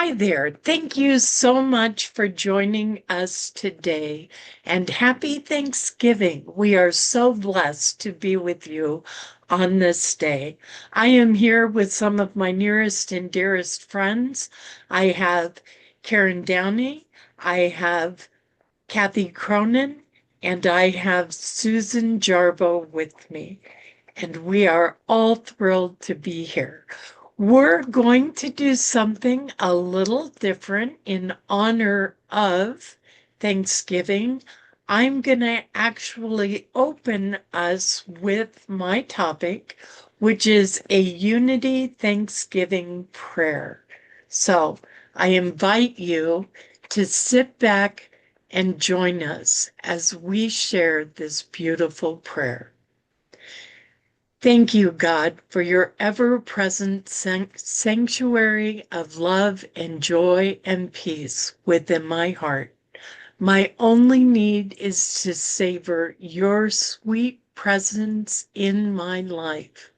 Hi there. Thank you so much for joining us today and happy Thanksgiving. We are so blessed to be with you on this day. I am here with some of my nearest and dearest friends. I have Karen Downey, I have Kathy Cronin, and I have Susan Jarbo with me. And we are all thrilled to be here. We're going to do something a little different in honor of Thanksgiving. I'm going to actually open us with my topic, which is a Unity Thanksgiving prayer. So I invite you to sit back and join us as we share this beautiful prayer. Thank you, God, for your ever-present sanctuary of love and joy and peace within my heart. My only need is to savor your sweet presence in my life.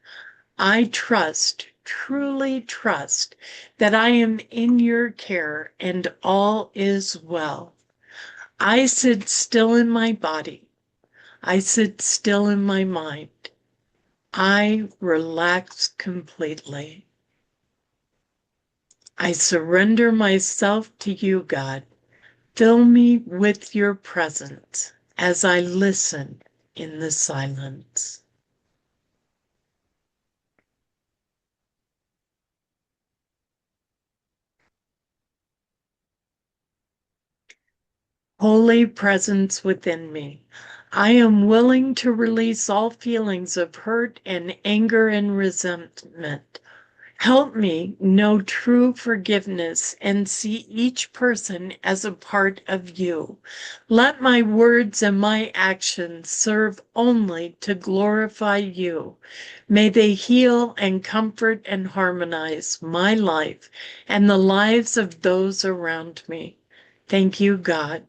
I trust, truly trust, that I am in your care and all is well. I sit still in my body. I sit still in my mind. I relax completely. I surrender myself to you, God. Fill me with your presence as I listen in the silence. Holy presence within me, I am willing to release all feelings of hurt and anger and resentment. Help me know true forgiveness and see each person as a part of you. Let my words and my actions serve only to glorify you. May they heal and comfort and harmonize my life and the lives of those around me. Thank you, God.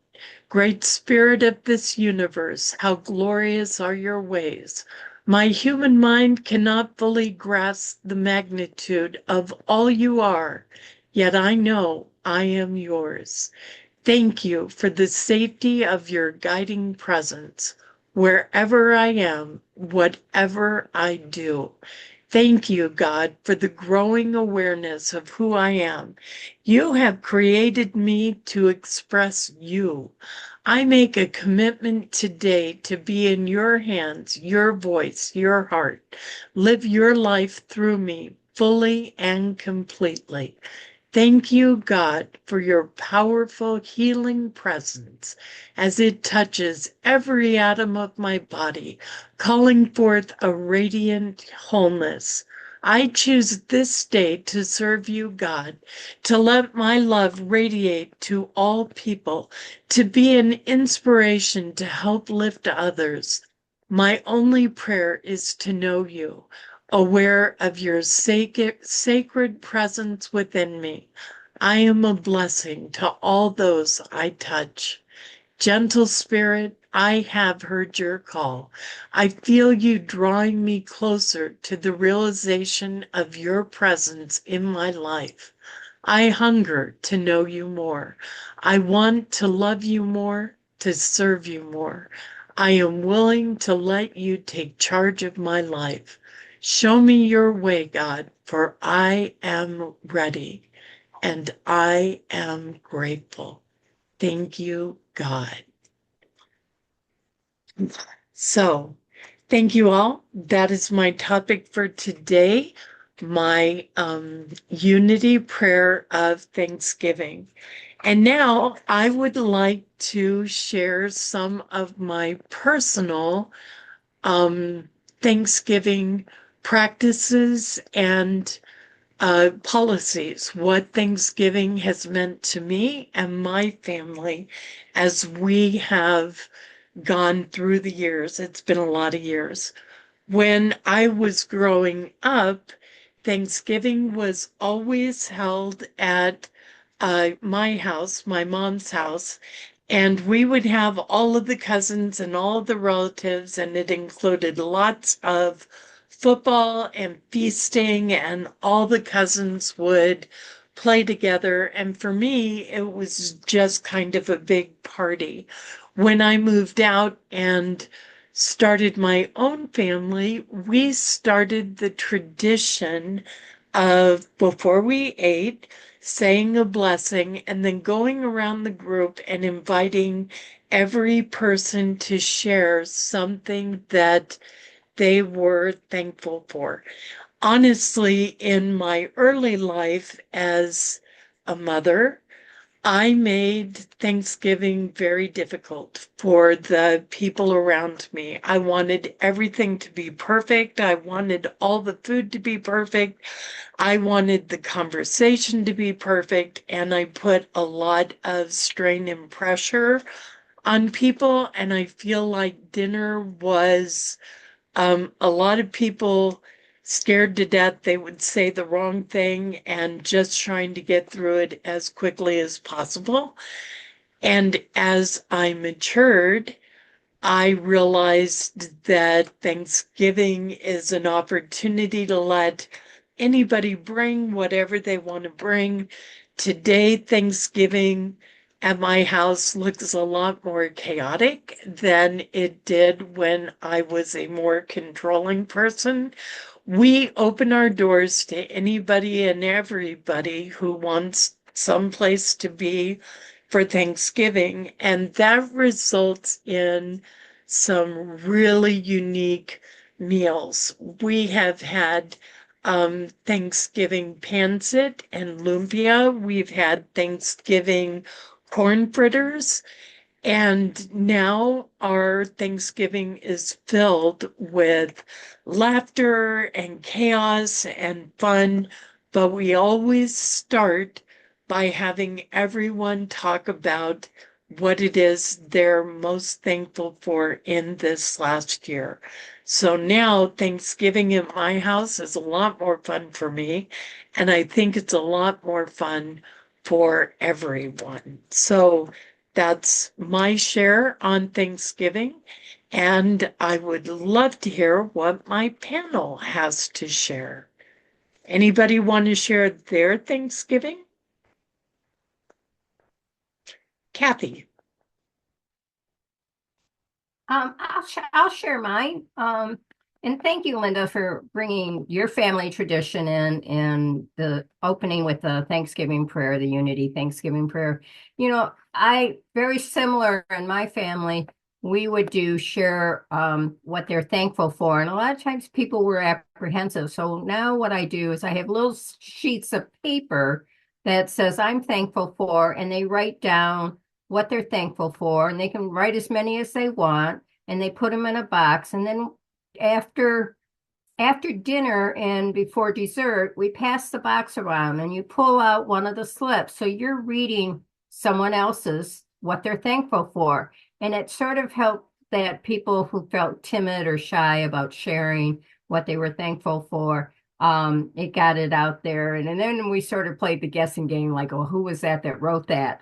Great Spirit of this universe, how glorious are your ways. My human mind cannot fully grasp the magnitude of all you are, yet I know I am yours. Thank you for the safety of your guiding presence, wherever I am, whatever I do. Thank you, God, for the growing awareness of who I am. You have created me to express you. I make a commitment today to be in your hands, your voice, your heart. Live your life through me fully and completely. Thank you, God, for your powerful healing presence as it touches every atom of my body, calling forth a radiant wholeness. I choose this day to serve you, God, to let my love radiate to all people, to be an inspiration to help lift others. My only prayer is to know you, aware of your sacred presence within me. I am a blessing to all those I touch. Gentle Spirit, I have heard your call. I feel you drawing me closer to the realization of your presence in my life. I hunger to know you more. I want to love you more, to serve you more. I am willing to let you take charge of my life. Show me your way, God, for I am ready and I am grateful. Thank you, God. So, thank you all. That is my topic for today, my unity prayer of Thanksgiving. And now I would like to share some of my personal Thanksgiving practices and policies, what Thanksgiving has meant to me and my family as we have gone through the years. It's been a lot of years. When I was growing up, Thanksgiving was always held at my house, my mom's house, and we would have all of the cousins and all of the relatives, and it included lots of football and feasting, and all the cousins would play together. And for me, it was just kind of a big party. When I moved out and started my own family, we started the tradition of before we ate, saying a blessing, and then going around the group and inviting every person to share something that they were thankful for. Honestly, in my early life as a mother, I made Thanksgiving very difficult for the people around me. I wanted everything to be perfect. I wanted all the food to be perfect. I wanted the conversation to be perfect. And I put a lot of strain and pressure on people. And I feel like dinner was a lot of people scared to death they would say the wrong thing and just trying to get through it as quickly as possible. And as I matured, I realized that Thanksgiving is an opportunity to let anybody bring whatever they want to bring. Today, Thanksgiving at my house looks a lot more chaotic than it did when I was a more controlling person. We open our doors to anybody and everybody who wants someplace to be for Thanksgiving, and that results in some really unique meals. We have had Thanksgiving pancit and lumpia. We've had Thanksgiving corn fritters. And now our Thanksgiving is filled with laughter and chaos and fun, but we always start by having everyone talk about what it is they're most thankful for in this last year. So now Thanksgiving at my house is a lot more fun for me, and I think it's a lot more fun for everyone. So that's my share on Thanksgiving, and I would love to hear what my panel has to share. Anybody want to share their Thanksgiving? Kathy. I'll share mine. And thank you, Linda, for bringing your family tradition in and the opening with the Thanksgiving prayer, the Unity Thanksgiving prayer. I very similar in my family. We would do share what they're thankful for, and a lot of times people were apprehensive. So now what I do is I have little sheets of paper that says I'm thankful for, and they write down what they're thankful for, and they can write as many as they want, and they put them in a box. And then after dinner and before dessert, we pass the box around and you pull out one of the slips. So you're reading someone else's what they're thankful for. And it sort of helped that people who felt timid or shy about sharing what they were thankful for, it got it out there. And then we sort of played the guessing game, like, oh, who was that wrote that?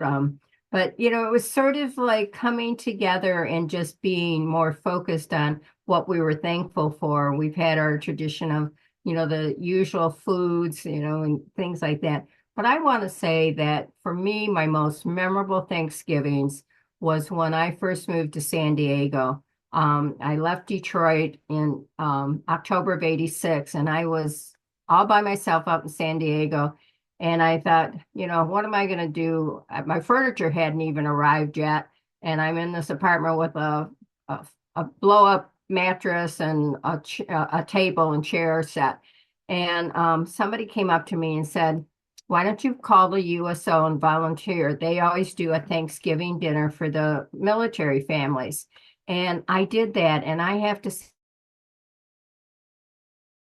But it was sort of like coming together and just being more focused on what we were thankful for. We've had our tradition of, the usual foods, and things like that. But I want to say that for me, my most memorable Thanksgivings was when I first moved to San Diego. I left Detroit in October of '86, and I was all by myself out in San Diego. And I thought, what am I going to do? My furniture hadn't even arrived yet. And I'm in this apartment with a blow up mattress and a table and chair set. And somebody came up to me and said, why don't you call the USO and volunteer? They always do a Thanksgiving dinner for the military families. And I did that. And I have to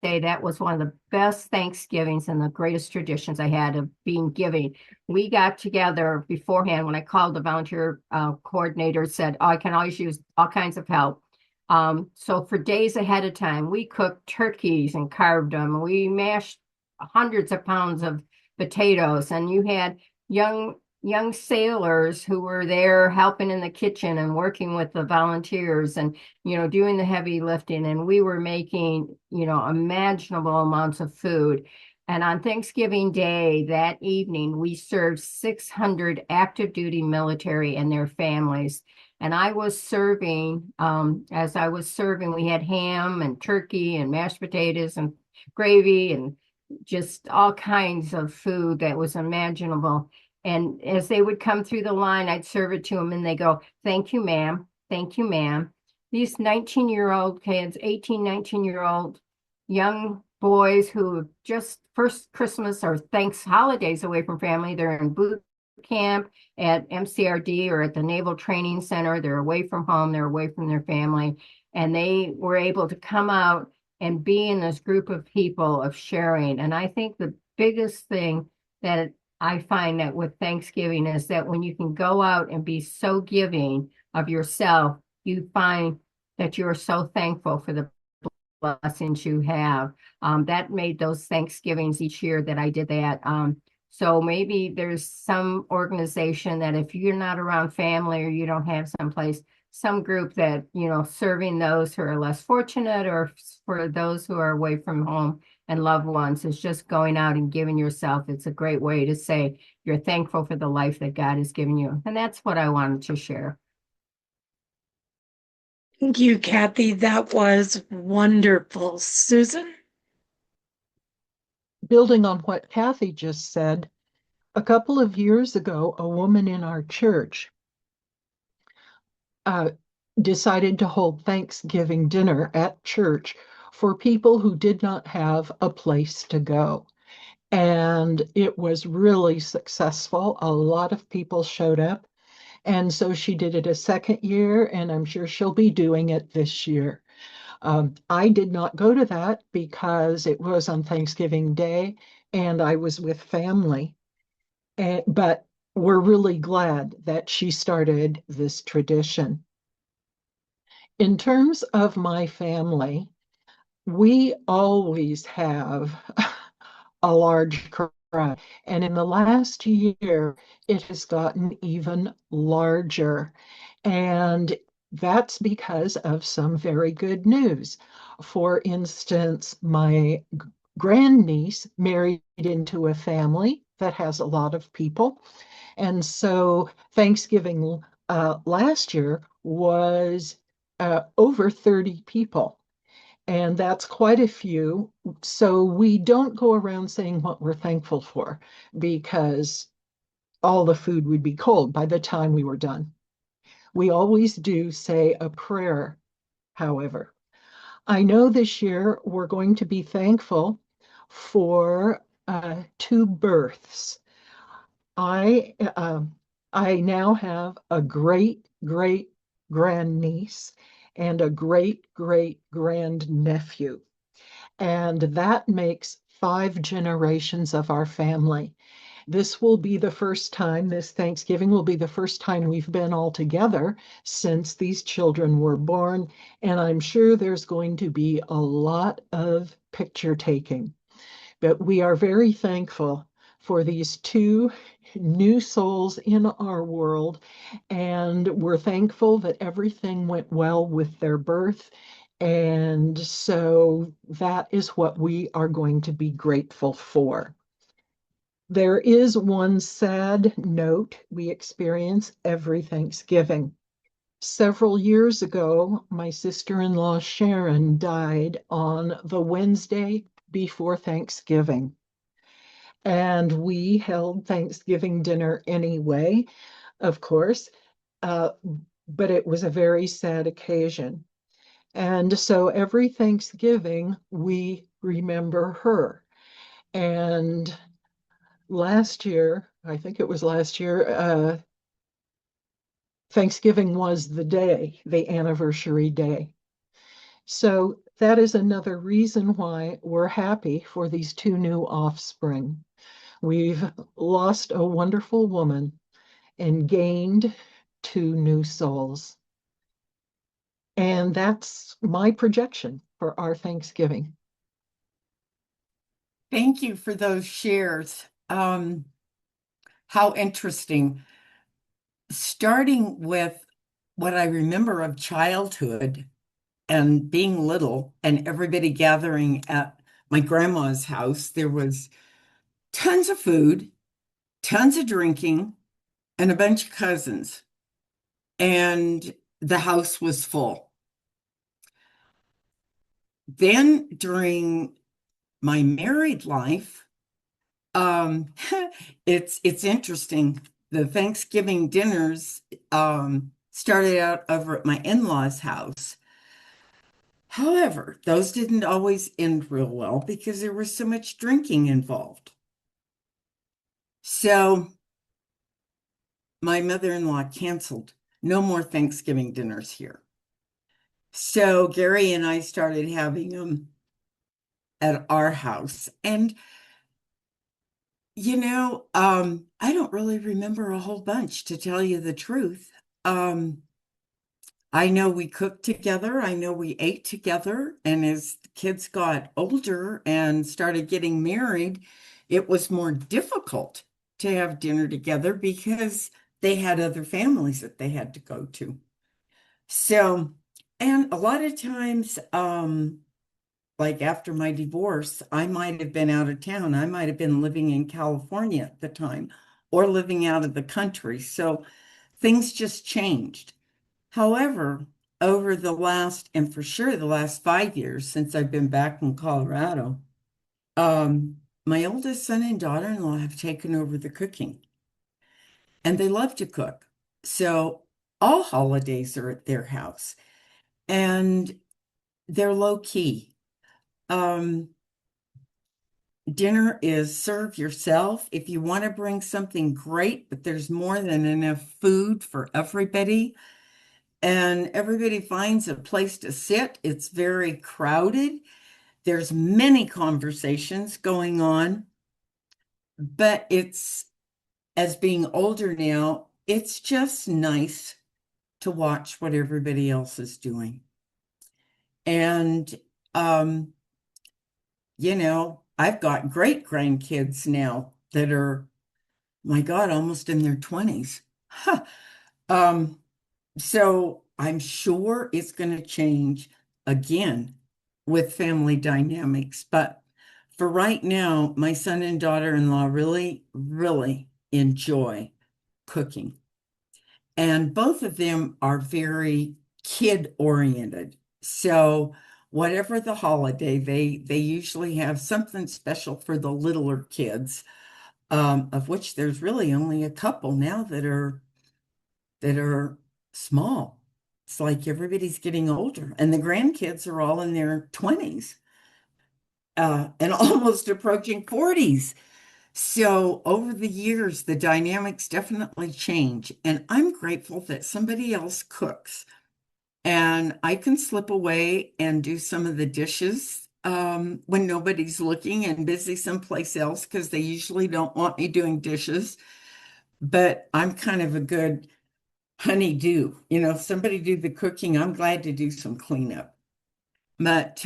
say that was one of the best Thanksgivings and the greatest traditions I had of being giving. We got together beforehand when I called the volunteer coordinator, said, oh, I can always use all kinds of help. So for days ahead of time, we cooked turkeys and carved them. We mashed hundreds of pounds of potatoes, and you had young sailors who were there helping in the kitchen and working with the volunteers and doing the heavy lifting, and we were making imaginable amounts of food. And on Thanksgiving Day, that evening, we served 600 active duty military and their families. And I was serving, as I was serving, we had ham and turkey and mashed potatoes and gravy and just all kinds of food that was imaginable. And as they would come through the line, I'd serve it to them and they go, "Thank you, ma'am. Thank you, ma'am." These 19-year-old kids, 18, 19-year-old young boys who just first Christmas or thanks holidays away from family, they're in boot camp at MCRD or at the Naval Training Center. They're away from home, they're away from their family, and they were able to come out and be in this group of people of sharing. And I think the biggest thing that I find that with Thanksgiving is that when you can go out and be so giving of yourself, you find that you're so thankful for the blessings you have. That made those Thanksgivings each year that I did that. So maybe there's some organization that if you're not around family or you don't have someplace, some group that, serving those who are less fortunate or for those who are away from home and loved ones is just going out and giving yourself. It's a great way to say you're thankful for the life that God has given you. And that's what I wanted to share. Thank you, Kathy. That was wonderful. Susan? Building on what Kathy just said, a couple of years ago, a woman in our church decided to hold Thanksgiving dinner at church for people who did not have a place to go. And it was really successful. A lot of people showed up. And so she did it a second year, and I'm sure she'll be doing it this year. I did not go to that because it was on Thanksgiving Day and I was with family. But we're really glad that she started this tradition. In terms of my family, we always have a large crowd. And in the last year, it has gotten even larger. And that's because of some very good news. For instance, my grandniece married into a family that has a lot of people. And so Thanksgiving last year was over 30 people. And that's quite a few. So we don't go around saying what we're thankful for because all the food would be cold by the time we were done. We always do say a prayer, however. I know this year we're going to be thankful for two births. I uh, I now have a great great grandniece and a great great grandnephew, and that makes 5 generations of our family. This will be the first time, this Thanksgiving will be the first time we've been all together since these children were born, and I'm sure there's going to be a lot of picture taking. But we are very thankful for these two new souls in our world, and we're thankful that everything went well with their birth. And so that is what we are going to be grateful for. There is one sad note we experience every Thanksgiving. Several years ago, my sister-in-law Sharon died on the Wednesday before Thanksgiving. And we held Thanksgiving dinner anyway, of course, uh, but it was a very sad occasion. And so every Thanksgiving, we remember her. And last year, I think it was last year, Thanksgiving was the day, the anniversary day. So that is another reason why we're happy for these two new offspring. We've lost a wonderful woman and gained two new souls. And that's my projection for our Thanksgiving. Thank you for those shares. How interesting. Starting with what I remember of childhood and being little and everybody gathering at my grandma's house, there was tons of food, tons of drinking, and a bunch of cousins. And the house was full. Then during my married life, um, it's interesting. The Thanksgiving dinners started out over at my in-laws' house. However, those didn't always end real well because there was so much drinking involved. So my mother-in-law canceled. No more Thanksgiving dinners here. So Gary and I started having them at our house. And I don't really remember a whole bunch, to tell you the truth. I know we cooked together. I know we ate together. And as the kids got older and started getting married, it was more difficult to have dinner together because they had other families that they had to go to. So, and a lot of times, like after my divorce, I might have been out of town. I might have been living in California at the time or living out of the country. So things just changed. However, over the last, and for sure the last 5 years since I've been back in Colorado, my oldest son and daughter-in-law have taken over the cooking, and they love to cook. So all holidays are at their house, and they're low key. Dinner is serve yourself. If you want to bring something great, but there's more than enough food for everybody, and everybody finds a place to sit. It's very crowded. There's many conversations going on, but as being older now, it's just nice to watch what everybody else is doing. And, I've got great grandkids now that are, my God, almost in their 20s. Huh. So I'm sure it's going to change again with family dynamics. But for right now, my son and daughter-in-law really, really enjoy cooking. And both of them are very kid-oriented. So whatever the holiday, they usually have something special for the littler kids, of which there's really only a couple now that are small. It's like everybody's getting older, and the grandkids are all in their 20s, and almost approaching 40s. So over the years, the dynamics definitely change, and I'm grateful that somebody else cooks, and I can slip away and do some of the dishes when nobody's looking and busy someplace else, because they usually don't want me doing dishes. But I'm kind of a good honey-do. Somebody do the cooking. I'm glad to do some cleanup. But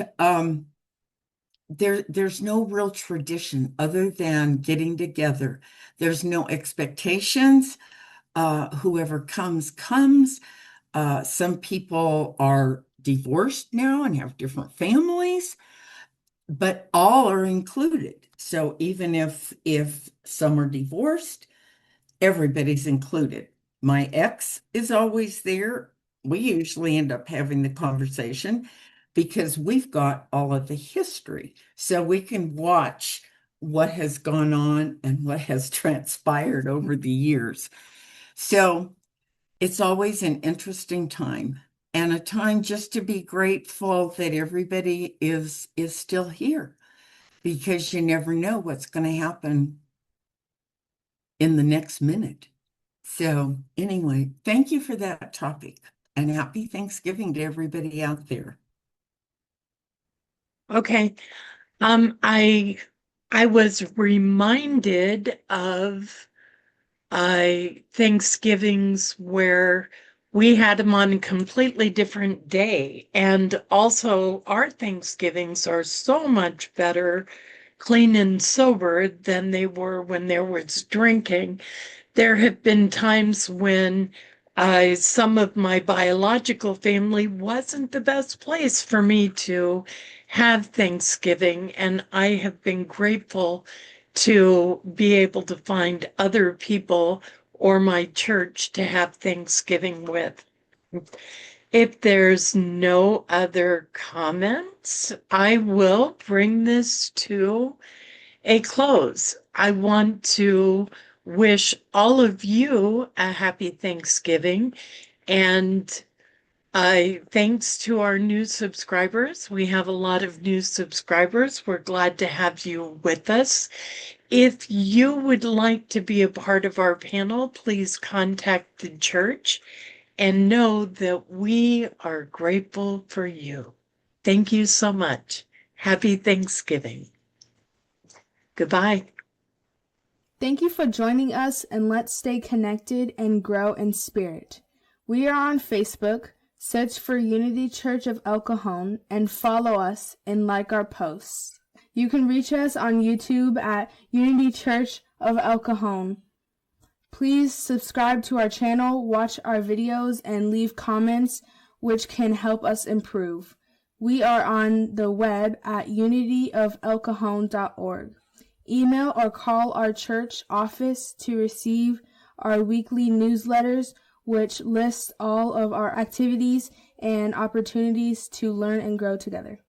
there's no real tradition other than getting together. There's no expectations. Whoever comes, comes. Some people are divorced now and have different families, but all are included. So even if some are divorced, everybody's included. My ex is always there. We usually end up having the conversation because we've got all of the history. So we can watch what has gone on and what has transpired over the years. So it's always an interesting time, and a time just to be grateful that everybody is still here, because you never know what's going to happen in the next minute. So anyway, thank you for that topic, and happy Thanksgiving to everybody out there. Okay. I was reminded of Thanksgivings where we had them on a completely different day. And also our Thanksgivings are so much better clean and sober than they were when there was drinking. There have been times when some of my biological family wasn't the best place for me to have Thanksgiving, and I have been grateful to be able to find other people or my church to have Thanksgiving with. If there's no other comments, I will bring this to a close. I want to wish all of you a happy Thanksgiving, and thanks to our new subscribers. We have a lot of new subscribers. We're glad to have you with us. If you would like to be a part of our panel, please contact the church and know that we are grateful for you. Thank you so much. Happy Thanksgiving. Goodbye. Thank you for joining us, and let's stay connected and grow in spirit. We are on Facebook. Search for Unity Church of El Cajon and follow us and like our posts. You can reach us on YouTube at Unity Church of El Cajon. Please subscribe to our channel, watch our videos, and leave comments which can help us improve. We are on the web at unityofelcajon.org. Email or call our church office to receive our weekly newsletters, which lists all of our activities and opportunities to learn and grow together.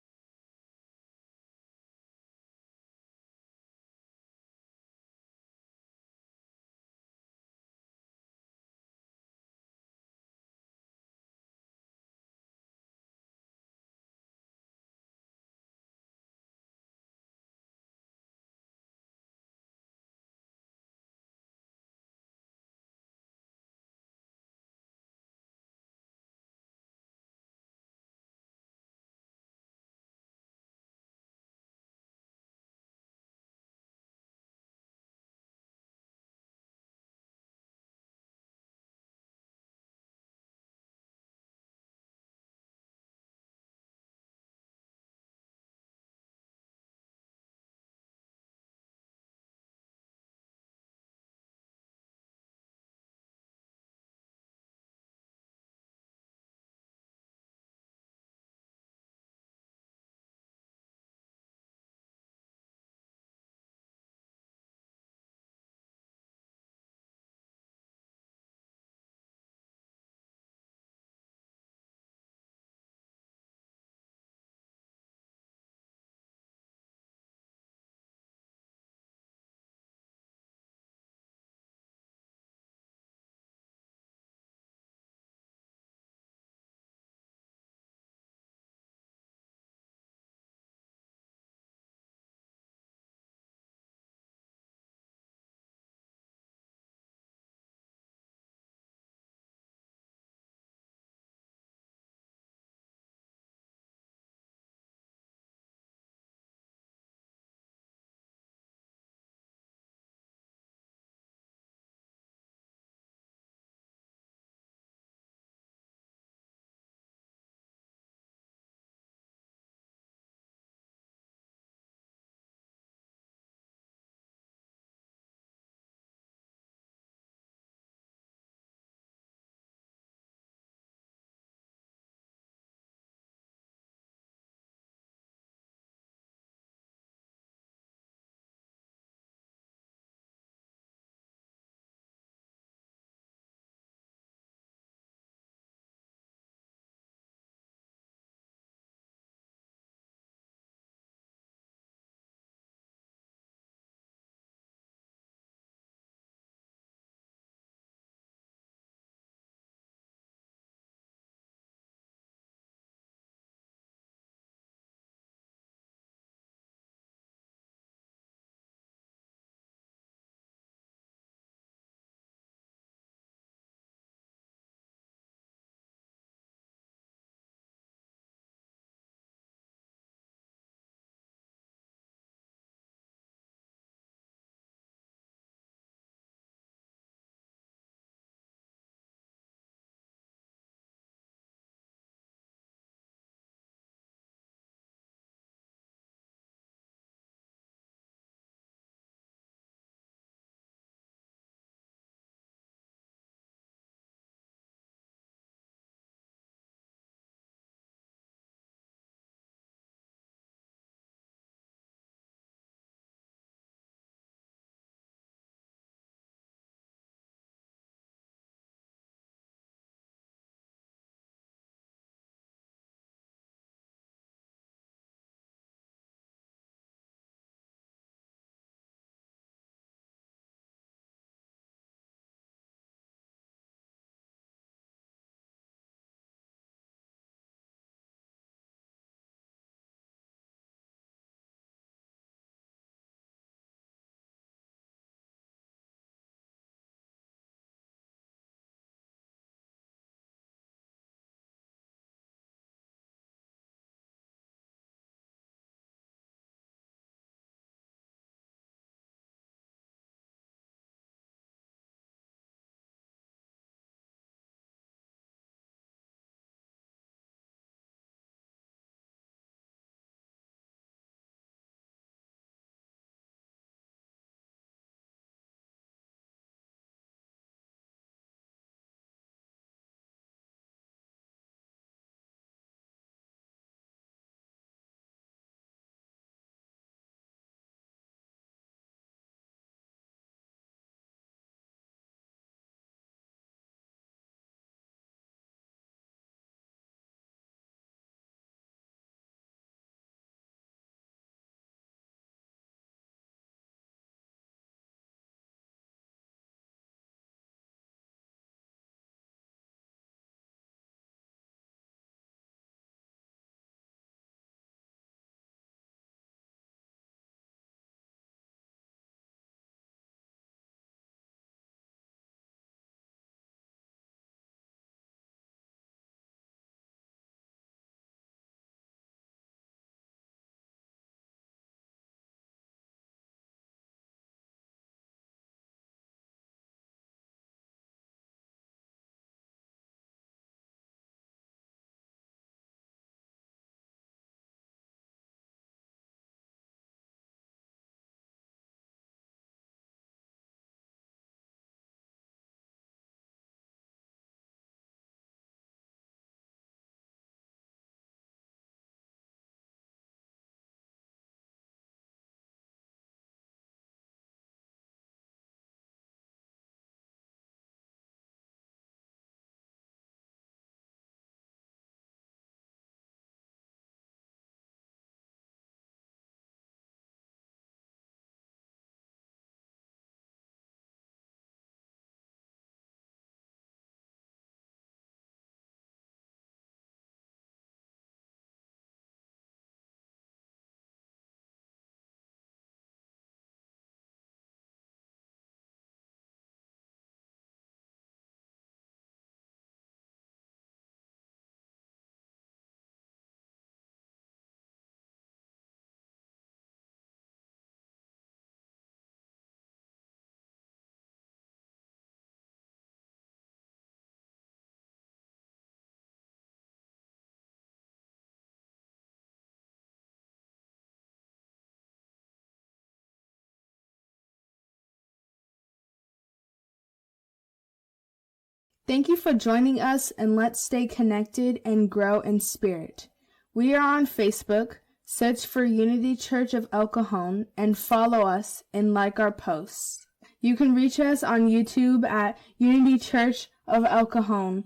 Thank you for joining us, and let's stay connected and grow in spirit. We are on Facebook. Search for Unity Church of El Cajon and follow us and like our posts. You can reach us on YouTube at Unity Church of El Cajon.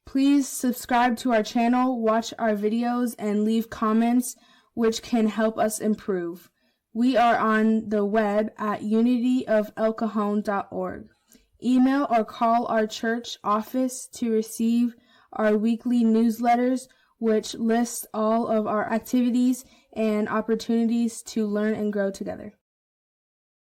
Please subscribe to our channel, watch our videos, and leave comments which can help us improve. We are on the web at unityofelcajon.org. Email or call our church office to receive our weekly newsletters, which lists all of our activities and opportunities to learn and grow together.